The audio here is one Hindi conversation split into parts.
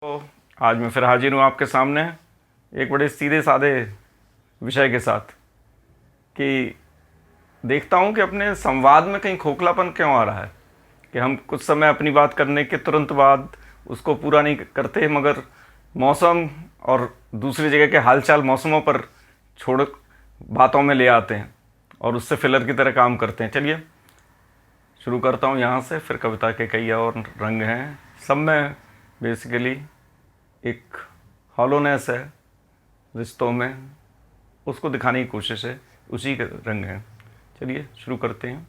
तो आज मैं फिर हाजिर हूँ आपके सामने एक बड़े सीधे साधे विषय के साथ कि देखता हूँ कि अपने संवाद में कहीं खोखलापन क्यों आ रहा है कि हम कुछ समय अपनी बात करने के तुरंत बाद उसको पूरा नहीं करते, मगर मौसम और दूसरी जगह के हालचाल मौसमों पर छोड़ बातों में ले आते हैं और उससे फिलर की तरह काम करते हैं। चलिए शुरू करता हूँ यहाँ से। फिर कविता के कई और रंग हैं, सब में बेसिकली एक हॉलोनेस है रिश्तों में, उसको दिखाने की कोशिश है, उसी के रंग हैं। चलिए शुरू करते हैं।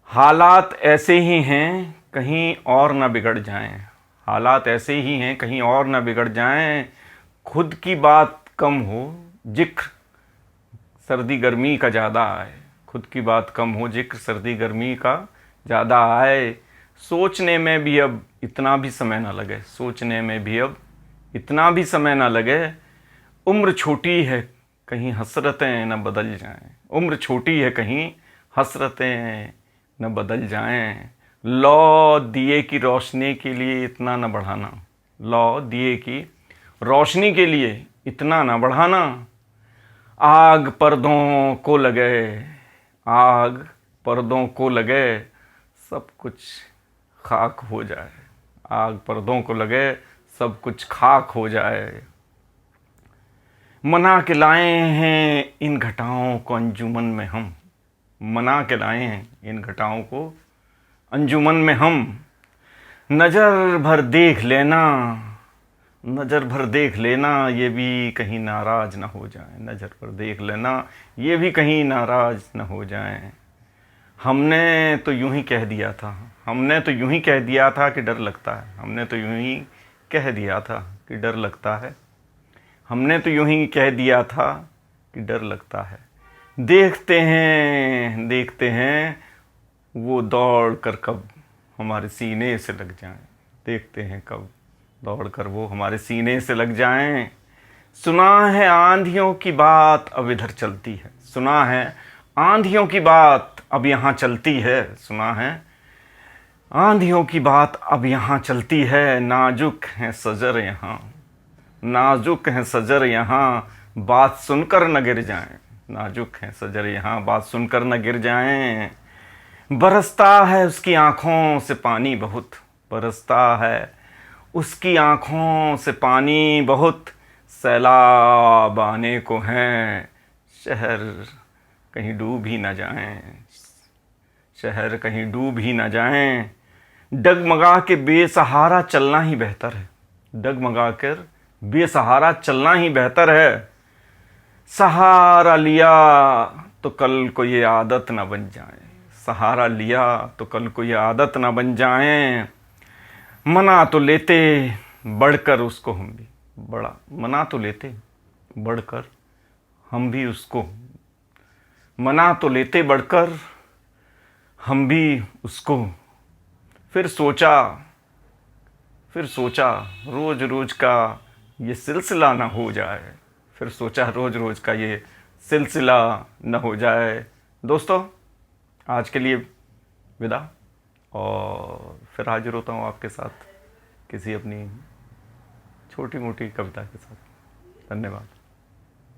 हालात ऐसे ही हैं कहीं और ना बिगड़ जाएं, हालात ऐसे ही हैं कहीं और ना बिगड़ जाएं, खुद की बात कम हो जिक्र सर्दी गर्मी का ज़्यादा आए, खुद की बात कम हो जिक्र सर्दी गर्मी का ज़्यादा आए, सोचने में भी अब इतना भी समय ना लगे, सोचने में भी अब इतना भी समय ना लगे, उम्र छोटी है कहीं हसरतें न बदल जाएं, उम्र छोटी है कहीं हसरतें न बदल जाएं, लौ दिए की रोशनी के लिए इतना न बढ़ाना, लौ दिए की रोशनी के लिए इतना न बढ़ाना, आग पर्दों को लगे, आग पर्दों को लगे, सब कुछ खाक हो जाए, आग पर्दों को लगे सब कुछ खाक हो जाए, मना के लाए हैं इन घटाओं को अंजुमन में हम, मना के लाए हैं इन घटाओं को अंजुमन में हम, नज़र भर देख लेना, नज़र भर देख लेना ये भी कहीं नाराज़ ना हो जाए, नज़र भर देख लेना ये भी कहीं नाराज़ ना हो जाए, हमने तो यूं ही कह दिया था, हमने तो यूं ही कह दिया था कि डर लगता है, हमने तो यूं ही कह दिया था कि डर लगता है, हमने तो यूं ही कह दिया था कि डर लगता है, देखते हैं वो दौड़ कर कब हमारे सीने से लग जाएं, देखते हैं कब दौड़ कर वो हमारे सीने से लग जाएं, सुना है आंधियों की बात अब इधर चलती है, सुना है आंधियों की बात अब यहाँ चलती है, सुना है आंधियों की बात अब यहाँ चलती है, नाजुक हैं सजर यहाँ, नाजुक हैं सजर यहाँ बात सुनकर न गिर जाएं, नाजुक हैं सजर यहाँ बात सुनकर न गिर जाएं, बरसता है उसकी आँखों से पानी बहुत, बरसता है उसकी आँखों से पानी बहुत, सैलाब आने को हैं शहर कहीं डूब ही न जाएं, शहर कहीं डूब ही न जाएं, डगमगा के बेसहारा चलना ही बेहतर है, डगमगा कर बेसहारा चलना ही बेहतर है, सहारा लिया तो कल को ये आदत ना बन जाए, सहारा लिया तो कल को ये आदत ना बन जाए, मना तो लेते बढ़कर उसको हम भी, बड़ा मना तो लेते बढ़कर हम भी उसको, मना तो लेते बढ़कर हम भी उसको, फिर सोचा रोज रोज का ये सिलसिला ना हो जाए, फिर सोचा रोज रोज का ये सिलसिला न हो जाए। दोस्तों आज के लिए विदा, और फिर हाजिर होता हूँ आपके साथ किसी अपनी छोटी मोटी कविता के साथ। धन्यवाद।